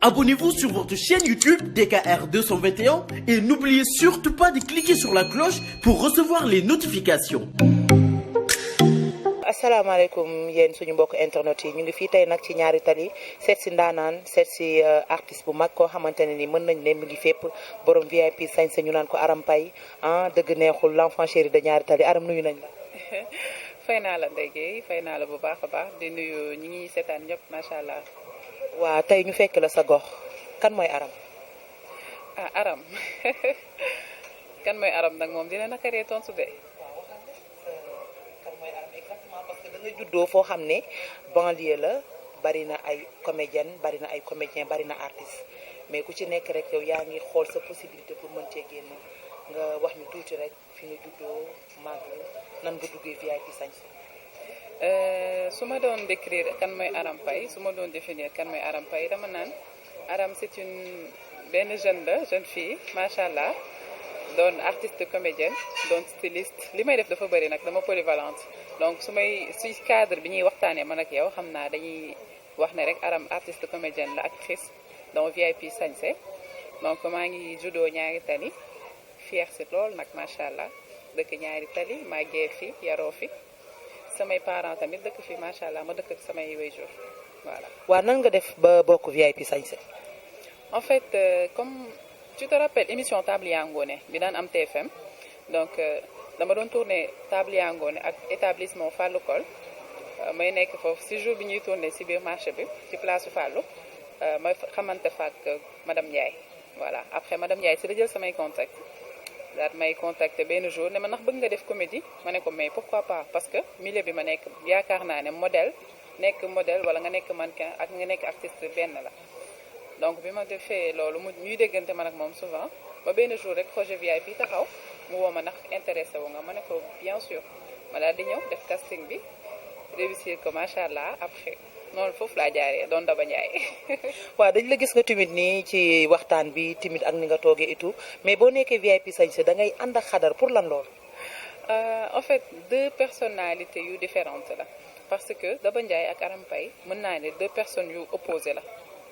Abonnez-vous sur votre chaîne YouTube DKR 221 et n'oubliez surtout pas de cliquer sur la cloche pour recevoir les notifications. asalaamaaleykum yéen suñu mbokk internet yi ñu ngi fii tey nag ci ñaari tali seet si ndaanaan seet si artiste bu mag koo xamante ne ni mën nañ ne mu ngi fépp borom VIP sañse ñu naan ko Aram Paye dëgg neexul l'enfant chéri de ñaari tali Aram nuyu nañ la. fay naa la Ndeye Gueye fay naa la bu baax a baax di nuyu ñi ngi seetaan ñëpp macha allah. waa tey ñu fekk la sa gox kan mooy Aram. Aram kan mooy Aram nag moom dina nakaree tontu de. nga juddoo foo xam ne banlieue la bari na ay comédienne bari na ay comédien bari na artiste mais ku ci nekk rek yow yaa ngi xool sa possibilité pour mën cee génn nga wax ñu tuuti rek fi nga juddoo màgg nan nga duggee VIP sañse. su ma doon décrire kan mooy Aram Paye su ma doon définir kan mooy Aram Paye dama naan Aram c'est une benn jeune fille macha allah doon artiste comédienne doon styliste li may def dafa bëri nag dama polyvalente donc si cadre bi ñuy waxtaanee man ak yow xam naa dañuy wax ne rek Aram artiste comédienne la actrice donc VIP sañse donc maa ngi juddoo ñaari tali fier si lool nag macha allah dëkk ñaari tali màggee fi yaroo fi samay parents tamit dëkk fi macha allah ma dëkk ak samay waajur voilà. waaw nan nga def ba bokk VIP sañse. en fait comme tu te rappelles émission Table yaa ngoone bi daan am TFM donc dama doon tourné Table yaa ngoone ak établissement Fallou Col may nekk foofu si jour bi ñuy tourné si biir marché bi ci place Fallou ma xamante fa ak madame Ndiaye voilà après madame Ndiaye si la jël samay contact daal may contacté benn jour ne ma ndax bëgg nga def comédie ma ne ko mais pourquoi pas parce que milieu bi ma nekk yaakaar naa ne nekk modèle wala nga nekk mannequin ak nga nekk artiste benn la. donc bi ma defee loolu ñuy déggante man ak moom souvent ba benn jour rek projet VIP taxaw mu woo ma ndax intéressé wu nga ma ne ko bien sûr ma daal di ñëw def casting bi réussir ko macha allah après noonu foofu laa jaaree doon Daba Ndiaye. waaw dañ la gis nga timide nii ci waxtaan bi timide ak ni nga toogee et tout mais boo nekkee VIP sañse da ngay ànd ak xadar pour lan loolu. en fait deux personnalités yu différentes la parce que Daba Ndiaye ak Aram Paye mën naa ne deux personnes yu opposées la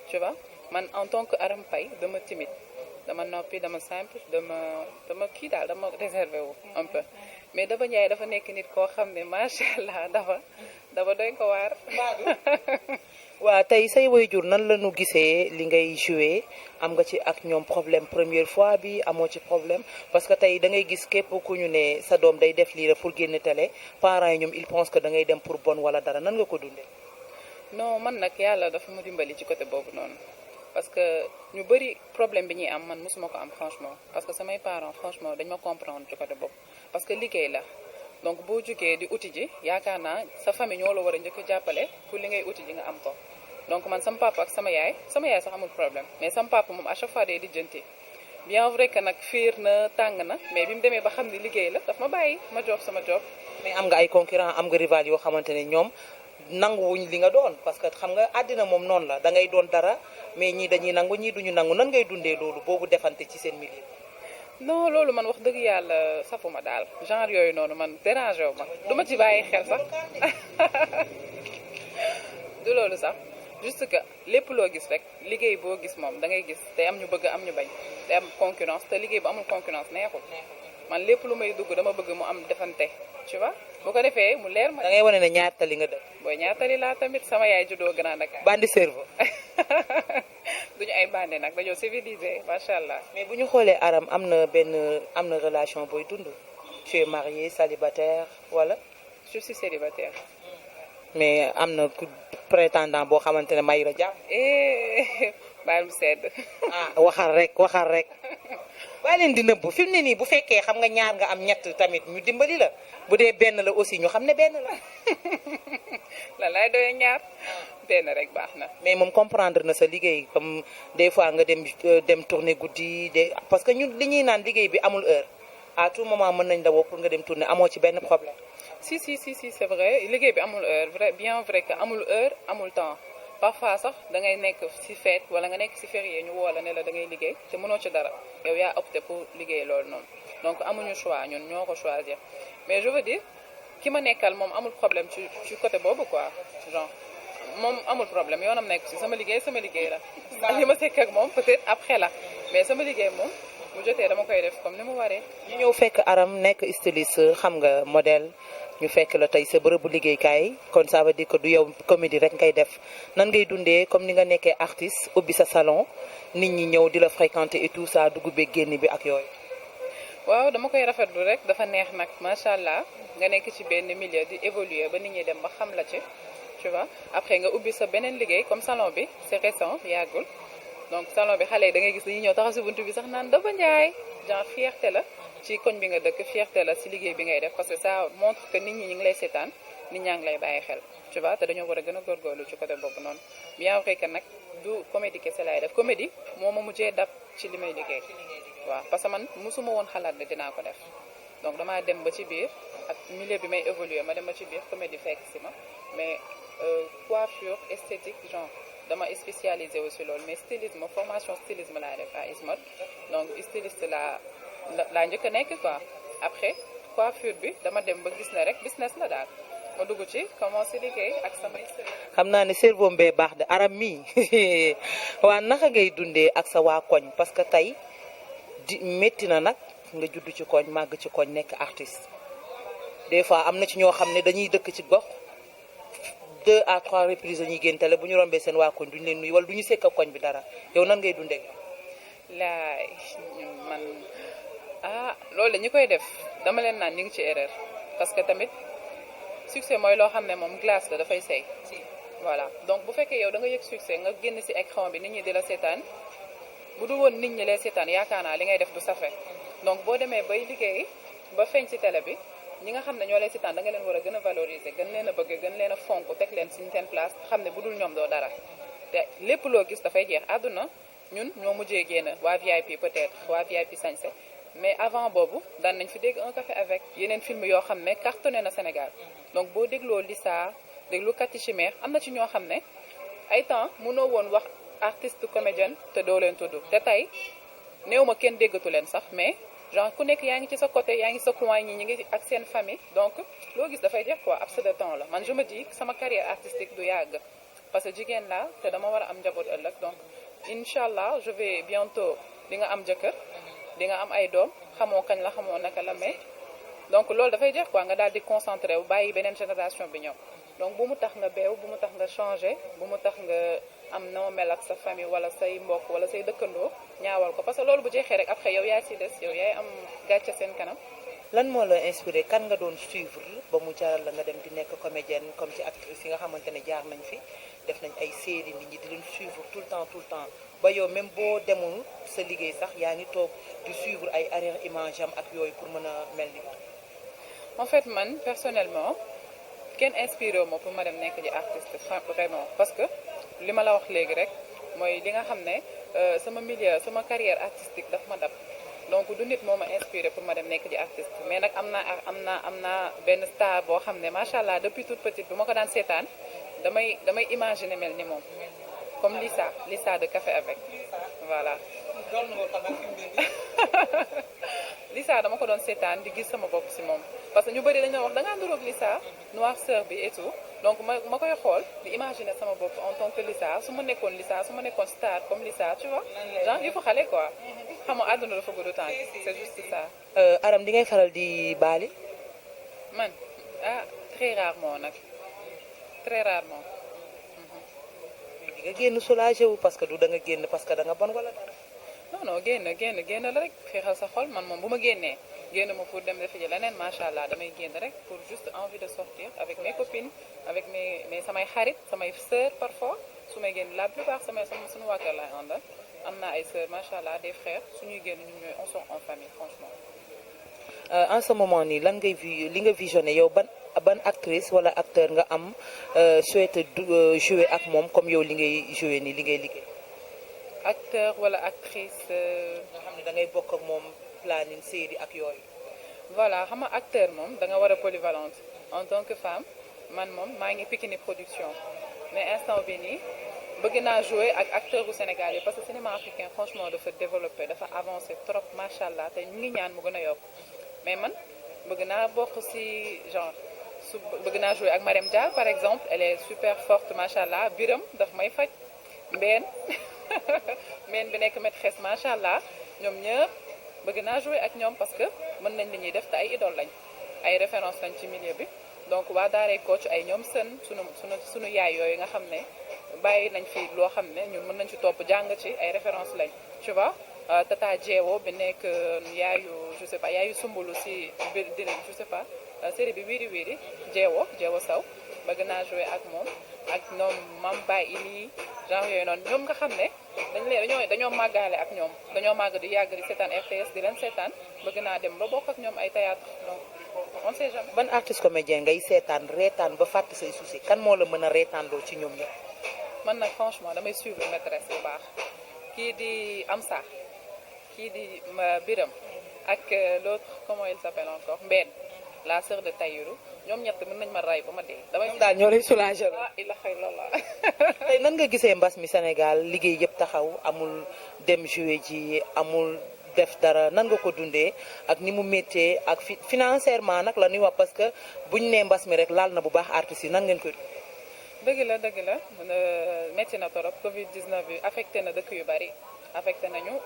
tu vois. man en tant que Aram Paye dama timide dama noppi dama simple dama kii daal dama réservé wu un peu mais Daba Ndiaye dafa nekk nit koo xam ne macha allah dafa doy ko waar. waaw tey say waajur nan la ñu gisee li ngay joué am nga ci ak ñoom problème première fois bi amoo ci problème parce que tey da ngay gis képp ku ñu ne sa doom day def lii la pour génn télé parents yi ñoom ils pensent que da ngay dem pour bon wala dara nan nga ko dundee. non man nag yàlla dafa ma dimbali ci côté boobu noonu. parce que ñu bëri problème bi ñuy am man mosuma ko am franchement parce que samay parents franchement dañ ma comprendre ci côté boobu parce que liggéey la donc boo jugee di uti ji yaakaar naa sa famille ñoo la war a njëkk a jàppale pour li ngay uti ji nga am ko donc man sama papa ak sama yaay sax amul problème mais sama papa moom à chaque fois day lijjanti bien vrai que nag fiir na tàng na mais bi mu demee ba xam ni liggéey la daf ma bàyyi ma job sama job. mais am nga ay concurrent am nga rival yoo xamante ne ñoom nanguwuñ li nga doon parce que xam nga àddina moom noonu la da ngay doon dara mais ñii dañuy nangu ñii duñu nangu nan ngay dundee loolu boobu defante ci seen milieu. non loolu man wax dëgg yàlla safuma daal genre yooyu noonu man dérangé wu ma du ma ci bàyyi xel sax du loolu sax juste que lépp loo gis rek liggéey boo gis moom da ngay gis te am ñu bëgg am ñu bañ te am concurrence te liggéey bu amul concurrence neexul man lépp lu may dugg dama bëgg mu am defante tu vois bu ko defee mu leer ma. da ngay wane ne ñaatali nga dëkk. booy ñaatali laa tamit sama yaay juddoo Grand Dakar. bandi cerveau. duñu ay bandi nag dañoo civilisé macha allah. mais bu ñu xoolee Aram am na relation booy dund. tu es marié célibataire wala. je suis célibataire. mais am na prétendant boo xamante ne may la jàmm. baal mu sedd. waxal rek. waa leen di nëbb fi mu ne nii bu fekkee xam nga ñaar nga am ñett tamit ñu dimbali la bu dee benn la aussi ñu xam ne benn la. la lay doyee ñaar. benn rek baax na. mais moom comprendre na sa liggéey comme des fois nga dem tourner guddi parce que ñun li ñuy naan liggéey bi amul heure à tout moment mën nañ la woo pour nga dem tourner amoo ci benn problème. si c'est vrai liggéey bi amul heure bien vrai que amul heure amul temps. parfois sax da ngay nekk ci fête wala nga nekk ci férié ñu woo la ne la da ngay liggéey te mënoo ci dara yow yaa opté pour liggéey loolu noonu donc amuñu choix ñun ñoo ko choisir mais je veux dire ki ma nekkal moom amul problème ci côté boobu quoi genre moom amul problème yoonam nekk ci sama liggéey la ndax li ma sekk ak moom peut-être après la mais sama liggéey moom bu jotee dama koy def comme ni mu waree. ñu ñëw fekk Aram nekk styliste xam nga modèle ñu fekk la tey sa bërëbu liggéeykaay kon ça veut dire que du yow comédie rek ngay def nan ngay dundee comme ni nga nekkee artiste ubbi sa salon nit ñi ñëw di la fréquenter et tout ça dugg beeg génn bi ak yooyu. waaw dama koy rafetlu rek dafa neex nag macha allah nga nekk ci benn milieu di évoluer ba nit ñi dem ba xam la ci tu vois après nga ubbi sa beneen liggéey comme salon bi c'est récent yàggul donc salon bi xale yi da ngay gis dañuy ñëw taxaw si buntu bi sax naan dafa njaay genre fierté la ci koñ bi nga dëkk fierté la si liggéey bi ngay def parce que ça montre que nit ñi ñu ngi lay seetaan nit ñaa ngi lay bàyyi xel tu vois te dañoo war a gën a góorgóorlu ci côté boobu noonu bien vrai que nag du comédie kese laay def comédie moo ma mujjee dab ci li may liggéey waaw parce que man mosuma woon xalaat ne dinaa ko def donc damaa dem ba ci biir ak milieu bi may évoluer ma dem ba ci biir comédie fekk si ma mais coiffure esthétique genre dama spécialisé aussi loolu mais stylisme formation stylisme laa def à ISMOD donc styliste laa njëkk a nekk quoi après coiffure bi dama dem ba gis ne rek business la daal ma dugg ci commencé liggéey ak samay xam naa ne cerveau mbee baax de Aram mii waa naka ngay dundee ak sa waa koñ parce que tey di métti na nag nga judd ci koñ màgg ci koñ nekk artiste des fois am na ci ñoo xam ne dañuy dëkk ci gox 2 à 3 reprises dañuy génn télé bu ñu rombee seen waa koñ duñu leen nuyu wala duñu sekk ak koñ bi dara yow nan ngay dundee laay man loolu la ñi koy def dama leen naan ñu ngi ci erreur parce que tamit succès mooy loo xam ne moom glace la dafay seey voilà donc bu fekkee yow da nga yëg succès nga génn ci écran bi nit ñi di la seetaan bu dul woon nit ñi lay seetaan yaakaar naa li ngay def du safe donc boo demee bay liggéey ba feeñ ci télé bi ñi nga xam ne ñoo lay seetaan da nga leen war a gën a valoriser gën leen a bëgg gën leen a fonk teg leen ci seen place xam ne bu dul ñoom doo dara te lépp loo gis dafay jeex àdduna ñun ñoo mujjee génn waa VIP peut-être waa VIP sañse mais avant boobu daan nañ fi dégg un café avec yeneen film yoo xam ne cartonné na Sénégal donc boo dégloo Lissa déglu Kati Chimère am na ci ñoo xam ne ay temps mënoo woon wax artiste comédienne te doo leen tudd te tey néew ma kenn déggatu leen sax mais genre ku nekk yaa ngi ci sa côté yaa ngi sa coin ñi ngi ak seen famille donc loo gis dafay jeex quoi abs de temps la man je me dis sama carrière artistique du yàgg parce que jigéen laa te dama war a am njaboot ëllëg donc incha allah je vais bientôt di nga am jëkkër di nga am ay doom xamoo kañ la xamoo naka la mais donc loolu dafay jeex quoi nga daal di concentré wu bàyyi beneen génération bi ñëw donc bu mu tax nga beew bu mu tax nga changé bu mu tax nga am noo mel ak sa famille wala say mbokk wala say dëkkandoo ñaawal ko parce que loolu bu jeexee rek après yow yaay si des yow yaay am gàcce seen kanam. lan moo la inspiré kan nga doon suivre ba mu jaral la nga dem di nekk comédienne comme ci actrice yi nga xamante ne jaar nañ fi def nañ ay série nit ñi di leen suivre tout le temps ba yow même boo demul sa liggéey sax yaa ngi toog di suivre ay arrière image am ak yooyu pour mën a mel ni. en fait man personnellement kenn inspiré wu ma pour ma dem nekk ji artiste vraiment parce que li ma la wax léegi rek mooy li nga xam ne sama milieu sama carrière artistique daf ma dab donc du nit moo ma inspiré pour ma dem nekk ji artiste mais nag am naa benn star boo xam ne macha allah depuis toute petite bu ma ko daan seetaan damay imaginer mel ni moom comme Lissa de Café avec voilà. Lissa dama ko doon seetaan di gis sama bopp ci moom parce que ñu bëri dañu wax da ngaa nduroog Lissa noirceur bi et tout donc ma koy xool di imaginer sama bopp en tant que Lissa su ma nekkoon star comme Lissa tu vois genre yëfu xale quoi xam nga àdduna dafa gudd temps c'est juste ça. Aram di ngay faral di baali. man très rarement nag très rarement. di nga génn soulagé wu parce que du da nga génn parce que da nga bon wala dara. non génn la rek féexal sa xol man moom bu ma génnee génn ma pour dem defi ji leneen macha allah damay génn rek pour juste envie de sortir avec mes copines avec mes samay xarit samay sœurs parfois su may génn la plupart suñu waa kër laay àndal am naa ay sœurs macha allah des frères suñuy génn ñun ñooy on sort en famille franchement. en ce moment nii lan ngay li nga visionné yow ban actrice wala acteur nga am souhaité jouer ak moom comme yow li ngay jouer nii li ngay liggéey. acteur wala actrice. nga xam ne da ngay bokk ak moom planning série ak yooyu. voilà xam nga acteur moom da nga war a polyvalente en tant que femme man moom maa ngi Pikini production mais instant bi nii bëgg naa jouer ak acteur bu Sénégal yi parce que cinéma africain franchement dafa développé dafa avancé trop macha allah te ñu ngi ñaan mu gën a yokk mais man bëgg naa bokk ci genre su bëgg naa jouer ak Marème Dial par exemple elle est super forte macha allah Biram daf may faj mbeen mbeen bi nekk maîtresse macha allah ñoom ñëpp bëgg naa jouer ak ñoom parce que mën nañ li ñuy def te ay idole lañ ay référence lañ ci milieu bi donc waa daaree coach ay ñoom sën sunu yaay yooyu nga xam ne bàyyi nañ fi loo xam ne ñun mën nañ ci topp jàng ci ay référence lañ tu vois Tata Jeewo bi nekk yaayu je sais pas yaayu sumbulu si biir di je sais pas série bi wiiri wiiri Jeewo Saw bëgg naa jouer ak moom ak ñoom Mam Baye Ili genre yooyu noonu ñoom nga xam ne dañoo màggaale ak ñoom dañoo màgg di yàgg di seetaan RTS di leen seetaan bëgg naa dem ba bokk ak ñoom ay théâtre donc on sait jamais. ban artiste comédien ngay seetaan reetaan ba fàtte say soucis kan moo la mën a reetaanloo ci ñoom ñëpp. man nag franchement damay suivre maîtresse bu baax kii di Amsa kii di Biram ak l'autre comment il s'appelle encore Mbène la sœur de Taïrou ñoom ñett mën nañ ma ray ba ma dee. damay daal ñoo lay soulager. ah illa xëy loola. tey nan nga gisee mbas mi Sénégal liggéey yëpp taxaw amul dem jouer ji amul def dara nan nga ko dundee ak ni mu méttee ak financièrement nag la ñuy wax parce que buñ nee mbas mi rek laal na bu baax artistes yi nan ngeen koy. dëgg la métti na torop Covid 19 bi affecté na dëkk yu bari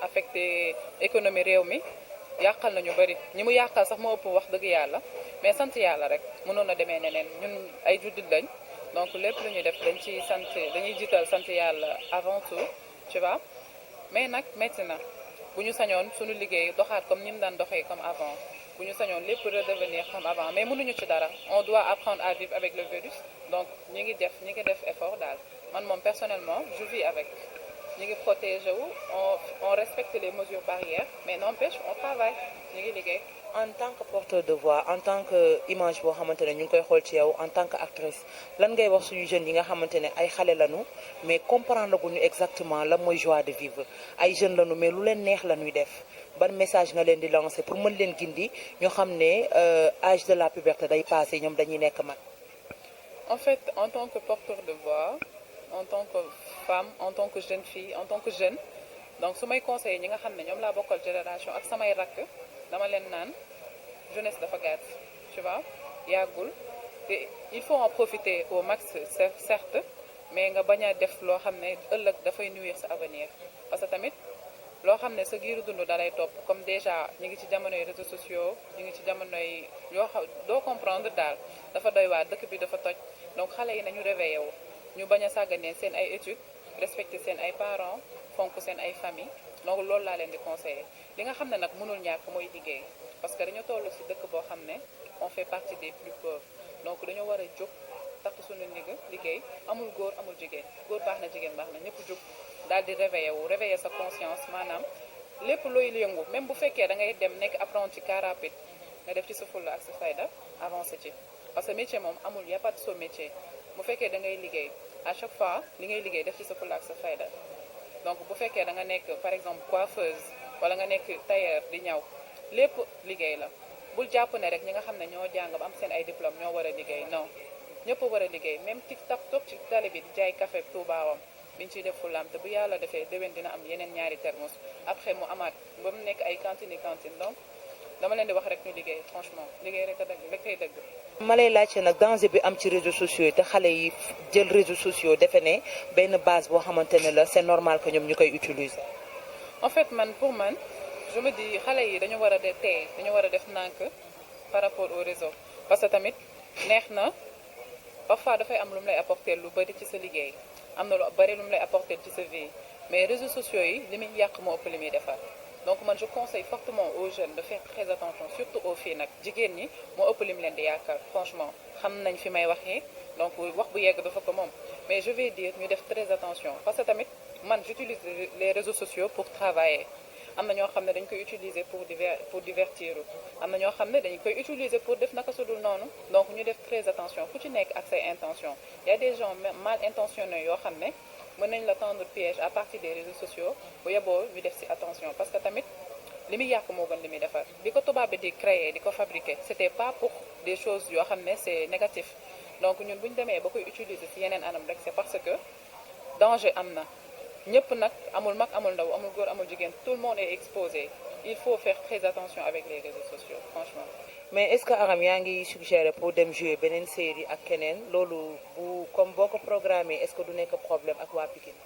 affecté économie réew mi yàqal nañu bari ñi mu yàqal sax moo ëpp wax dëgg yàlla mais sant yàlla rek mënoon a demee neneen ñun ay juddit lañ donc lépp lu ñuy def dañuy jiital sant yàlla avant tout tu vois mais nag métti na bu ñu sañoon suñu liggéey doxaat comme ni mu daan doxee comme avant bu ñu sañoon lépp redevenir comme avant mais mënuñu ci dara on doit apprendre à vivre avec le virus donc ñi ngi def effort daal man moom personnellement je vis avec ñi ngi protégé wu on respecte les mesures barrières mais n'empêche on travaille ñi ngi liggéey. en tant que porteur de voix en tant que image boo xamante ne ñu ngi koy xool ci yow en tant que actrice lan ngay wax suñu jeunes yi nga xamante ne ay xale lañu mais comprendre guñu exactement lan mooy joie de vivre ay jeunes lañu mais lu leen neex la ñuy def ban message nga leen di lancer pour mën leen gindi ñu xam ne âge de la puberté day passé ñoom dañuy nekk mag. en fait en tant que porteur de voix en tant que femme en tant que jeune fille en tant que jeune donc su may conseiller ñi nga xam ne ñoom laa bokkal génération ak samay rakk dama leen naan jeunesse dafa gàtt tu vois yàggul te il faut en profiter au max certes mais nga bañ a def loo xam ne ëllëg dafay nuire sa avenir parce que tamit loo xam ne sa giiru dund dalay topp comme déjà ñu ngi ci jamonoy réseaux sociaux ñu ngi ci jamonoy yoo xam doo comprendre daal dafa doy waar dëkk bi dafa toj donc xale yi nañu réveillé wu ñu bañ a sàgganee seen ay études respecter seen ay parents fonk seen ay famille donc loolu laa leen di conseiller li nga xam ne nag mënul ñàkk mooy liggéey parce que dañu toll ci dëkk boo xam ne on fait partie des plus pauvres donc dañoo war a jóg takk suñu liggéey amul góor amul jigéen góor baax na jigéen baax na ñëpp jóg daal di réveiller sa conscience maanaam lépp looy yëngu même bu fekkee da ngay dem nekk apprenti car rapide nga def ci sa fulla ak sa fayda avancé ci parce que métier moom amul y a pas de sot métier bu fekkee da ngay liggéey à chaque fois li ngay liggéey def ci sa fulla ak sa fayda donc bu fekkee da nga nekk par exemple coiffeuse wala nga nekk tailleur di ñaw lépp liggéey la bul jàpp ne rek ñi nga xam ne ñoo jàng ba am seen ay diplôme ñoo war a liggéey non ñëpp war a liggéey même TikTok toog ci tali bi di jaay café tuubaawam biñ ciy def fulaam te bu yàlla defee déwén dina am yeneen ñaari thermos après mu amaat ba mu nekk ay cantine donc dama leen di wax rek ñu liggéey franchement liggéey rek a dëgg rek kay dëgg. ma lay laajte nag danger bi am ci réseaux sociaux yi te xale yi jël réseaux sociaux defe ne benn base boo xamante ne la c'est normal que ñoom ñu koy utiliser. en fait pour man je me dis xale yi dañu war a dañu war a def nànk par rapport au réseau parce que tamit neex na parfois dafay am lu mu lay apporter lu bari ci sa liggéey am na lu bari lu mu lay apporter ci sa vie mais réseaux sociaux yi li muy yàq moo ëpp li muy defar. donc man je conseille fortement aux jeunes de faire très attention surtout aux filles nag jigéen ñi moo ëpp lim leen di yaakaar franchement xam nañ fi may waxee donc wax bu yegg dafa ko moom mais je vais dire ñu def très attention parce que tamit man j'utilise les réseaux sociaux pour travailler am na ñoo xam ne dañ koy utiliser pour divertir am na ñoo xam ne dañ koy utiliser pour def naka sudul noonu donc ñu def très attention ku ci nekk ak say intention y a des gens mal intentionnés yoo xam ne mën nañ la tendre piège à partir des réseaux sociaux bu yeboo ñu def ci attention parce que tamit li muy yàq moo gën li muy defar di ko tubaab bi di créer di ko fabriquer c'était pas pour des choses yoo xam ne c'est négatif donc ñun bu ñu demee ba koy utiliser ci yeneen anam rek c'est parce que danger am na ñëpp nag amul mag amul ndaw amul góor amul jigéen tout le monde est exposé il faut faire très attention avec les réseaux sociaux franchement. mais est-ce que Aram yaa ngi suggéré pour dem jouer beneen série ak keneen loolu bu comme boo ko programmé est-ce que du nekk problème ak waa Pikine.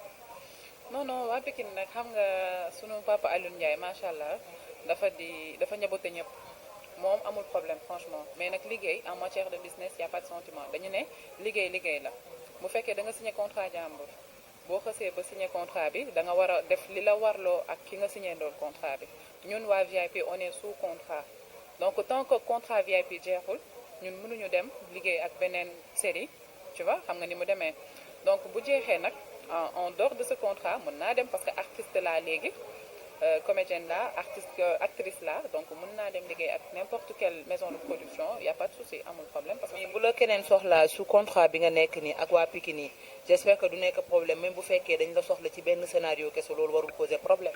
non non waa Pikine nag xam nga sunu papa Alioune Ndiaye macha allah dafa ñabote ñëpp moom amul problème franchement mais nag liggéey en matière de business y a pas de sentiment dañu ne liggéey la bu fekkee da nga signé contrat jàmbur boo xësee ba signé contrat bi da nga war a def li la warloo ak ki nga signé ndool contrat bi ñun waa VIP on est sous contrat donc tant que contrat VIP jeexul ñun mënuñu dem liggéey ak beneen série tu vois xam nga ni mu demee donc bu jeexee nag en dehors de ce contrat mën naa dem parce que artiste laa léegi comédienne la actrice la donc mën naa dem liggéey ak n'importe quelle maison de production y a pas de souci amul problème parce que bu la keneen soxla sous contrat bi nga nekk nii ak waa Pikine nii j'espère que du nekk problème même bu fekkee dañ la soxla ci benn scénario kese loolu warul poser problème.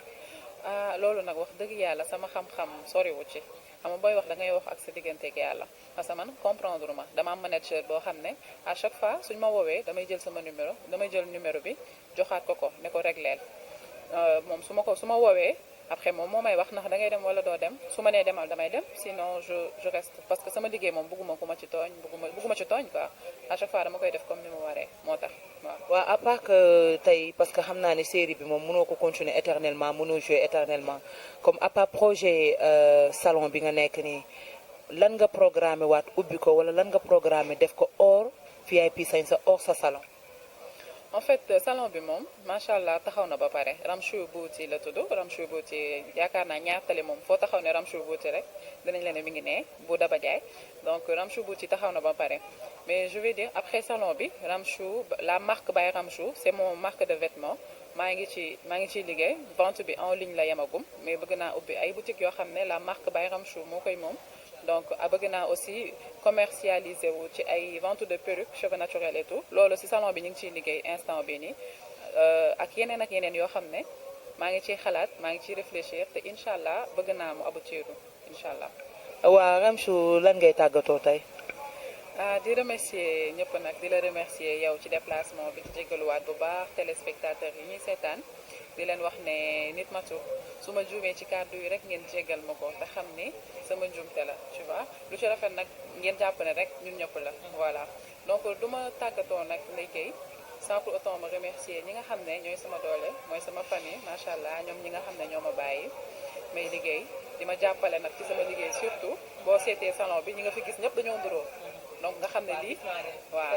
loolu nag wax dëgg yàlla sama xam-xam soriwu ci xam nga booy wax da ngay wax ak sa digganteeg yàlla parce que man comprendre ma dama am manager boo xam ne à chaque fois suñ ma woowee damay jël sama numéro damay jël numéro bi joxaat ko ne ko régleel moom su ma woowee après moom moo may wax ndax da ngay dem wala doo dem su ma nee demal damay dem sinon je reste parce que sama liggéey moom bëgguma ku ma ci tooñ bëgguma ci tooñ quoi à chaque fois dama koy def comme ni mu waree moo tax waaw. waaw à part que tey parce que xam naa ne série bi moom mënoo ko continuer éternellement mënoo jouer éternellement comme à part projet salon bi nga nekk nii lan nga programmé waat ubbi ko wala lan nga programmé def ko hors VIP Sañse hors sa salon. en fait salon bi moom macha allah taxaw na ba pare Ramchou Beauty la tudd Ramchou Beauty yaakaar naa ñaar tali moom foo taxaw ne Ramchou Beauty rek dinañ la ne mi ngi ne bu Daba Jaay donc Ramchou Beauty taxaw na ba pare mais je vais dire après salon bi Ramchou la marque by Ramchou c'est mon marque de vêtements maa ngi ciy liggéey vente bi en ligne la yemagum mais bëgg naa ubbi ay boutiques yoo xam ne la marque by Ramchou moo koy moom donc bëgg naa aussi commercialiser wu ci ay vente de perruques cheveux naturels et tout loolu ci salon bi ñu ngi ciy liggéey instant bi nii ak yeneen yoo xam ne maa ngi ciy xalaat maa ngi ciy réfléchir te incha allah bëgg naa mu aboutir incha allah. waa Ramchou lan ngay tàggatoo tey. di remercier ñëpp nag di la remercier yow ci déplacement bi di jégaluwaat bu baax téléspectateurs yi ñuy seetaan di leen wax ne nit matu su ma juumee ci kàddu yi rek ngeen jégal ma ko te xam ni sama njuumte la tu vois lu ci rafet nag ngeen jàpp ne rek ñun ñëpp la voilà donc du ma tàggatoo nag liggéey sans pour autant ma remercier ñi nga xam ne ñooy sama doole mooy sama famille macha allah ñoom ñi nga xam ne ñoo ma bàyyi may liggéey di ma jàppale nag ci sama liggéey surtout boo seetee salon bi ñi nga fi gis ñëpp dañoo nduroo donc nga xam ne lii waaw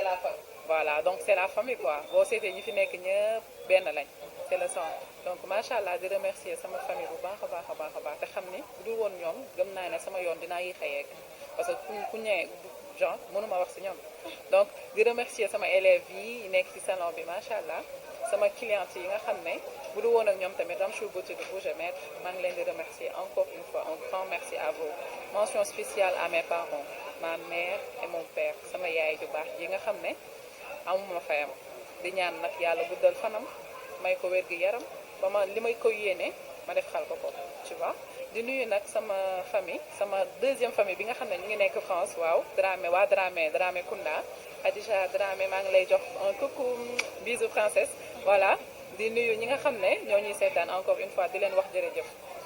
voilà donc c'est la famille quoi boo seetee ñi fi nekk ñëpp benn lañ c'est le sang donc macha allah di remercier sama famille bu baax a baax te xam ni bu dul woon ñoom gëm naa ne sama yoon dinaa yéex a yegg parce que ku ñëwee genre mënuma wax si ñoom donc di remercier sama élèves yi nekk ci salon bi macha allah sama clientes yi nga xam ne bu dul woon ak ñoom tamit Ramchou Beauty de Bouger Maître maa ngi leen di remercier encore une fois un grand merci à vous mention spéciale à mes parents ma mère et mon père sama yaay ju baax yi nga xam ne amuma fayam di ñaan nag yàlla guddal fanam may ko wér gi yaram ba ma li may ko yéene ma def xal ko tu vois di nuyu nag sama famille sama deuxième famille bi nga xam ne ñu ngi nekk France waaw Dramé Kounda Adja Dramé maa ngi lay jox un coucou bisou princesse voilà di nuyu ñi nga xam ne ñoo ñuy seetaan encore une fois di leen wax jërëjëf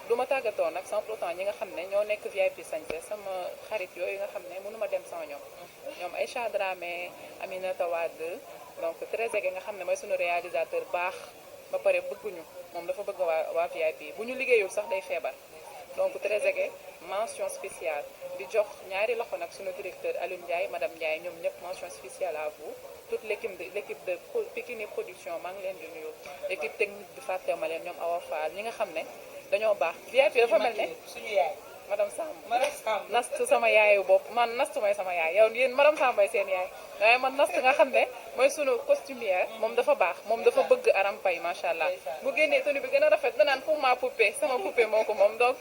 du ma tàggatoo nag sans pour autant ñi nga xam ne ñoo nekk VIP Sañse sama xarit yooyu nga xam ne mënuma dem sans ñoom Aïcha Dramé Aminata Wade donc Trésege nga xam ne mooy suñu réalisateur baax ba pare bëgguñu moom dafa bëgg waa VIP bu ñu liggéeyul sax day feebar donc Trésege mention spéciale di jox ñaari loxo nag suñu directeur Alioune Ndiaye madame Ndiaye ñoom ñëpp mention spéciale à vous toute l'équipe de Pikini Production maa ngi leen di nuyu équipe technique bi fàttewu ma leen ñoom Awa Fall ñi nga xam ne dañoo baax VIP dafa mel ne suñu yaay madame Samb nastu sama yaayu bopp man nastu mooy sama yaay yow yéen madame Samb mooy seen yaay waaye man nastu nga xam ne mooy sunu costumière moom dafa baax moom dafa bëgg Aram Pay macha allah bu génnee tenue bi gën a rafet danaan pour ma poupée sama poupée moo ko moom donc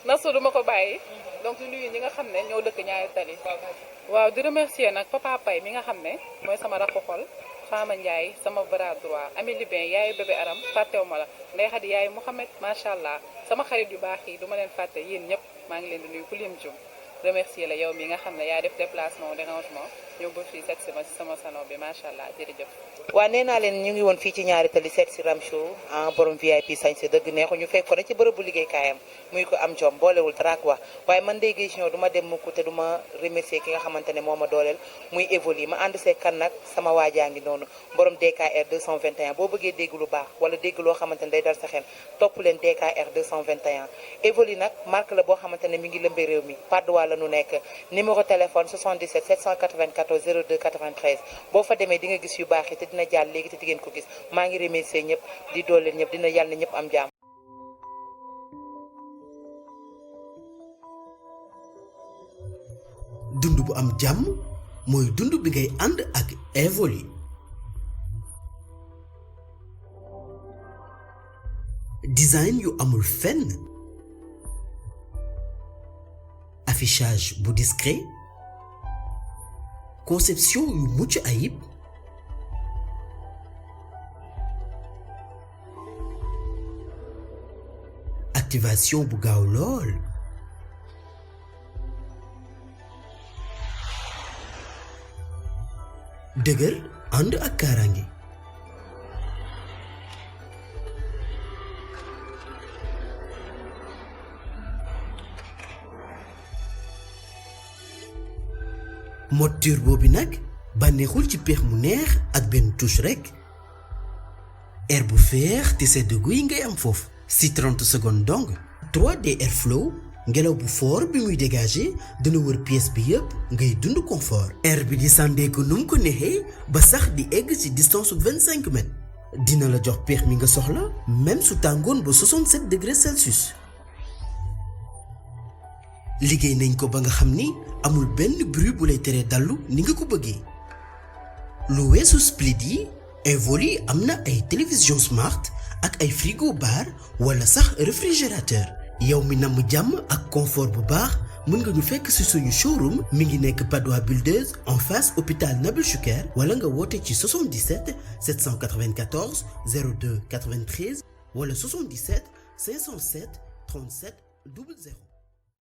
nastu du ma ko bàyyi donc di nuyu ñi nga xam ne ñoo dëkk ñaari tali waaw di remercier nag papa Pay mi nga xam ne mooy sama rakku xol Fama Ndiaye sama bras droit Ami Libin yaayu bébé Aram fàttewu ma la Ndey Xadi yaayu Mouhamed macha allah sama xarit yu baax yi du ma leen fàtte yéen ñëpp maa ngi leen di nuyu ku lim jum remercier la yow mi nga xam ne yaa def déplacement dérangement ñëw ba fii seet si ma si sama salon bi macha allah jërëjëf. waa nee naa leen ñu ngi woon fii ci ñaari tali seet si Ramcho borom VIP sañse dëgg neexu ñu fekk ko ne ci bërëbu liggéeykaayam muy ko am jom boolewul dara ak wax waaye man Ndeye Gueye Junior du ma dem mukk te du ma remercier ki nga xamante ne moo ma dooleel muy Evoli ma ànd see kan nag sama waajaa ngi noonu borom DKR 221 boo bëggee dégg lu baax wala dégg loo xamante ne day dal sa xel topp leen DKR 221 Evoli nag marque la boo xamante ne mi ngi lëmbe réew mi Padois la nu nekk numéro téléphone 77 794 02 93 boo fa demee di nga gis yu baax yi te dina jàll léegi te di ngeen ko gis maa ngi remercier ñëpp di dooleel ñëpp dina yàlla na ñëpp am jàmm. dund bu am jàmm mooy dund bi ngay ànd ak Evoli. design yu amul fenn. affichage bu discret. conception yu mucc ayib. activation bu gaaw lool. dëgër ànd ak kaaraange. mode turbo bi nag bànneexul ci peex mu neex ak benn touche rekk. air bu féex te sedd guy ngay am foofu si 30 secondes donc 3D airflow ngelaw bu fort bi muy dégager dina wër pièce bi yëpp ngay dund confort. air bi di sàndeeku nu mu ko neexee ba sax di egg ci distance 25 mètres dina la jox peex mi nga soxla même su tàngoon ba 67 degrés Celsius. liggéey nañ ko ba nga xam ni amul benn bruit bu lay teree dallu ni nga ko bëggee. lu weesu split yi Evoli am na ay télévision smart ak ay frigo bar wala sax réfrigérateur. yow mi namm jàmm ak confort bu baax mën nga ñu fekk ci suñu showroom mi ngi nekk Padois Buldeuse en face hôpital Nabil Choucair wala nga woote ci 77 794 02 93 wala 77 507 37 00.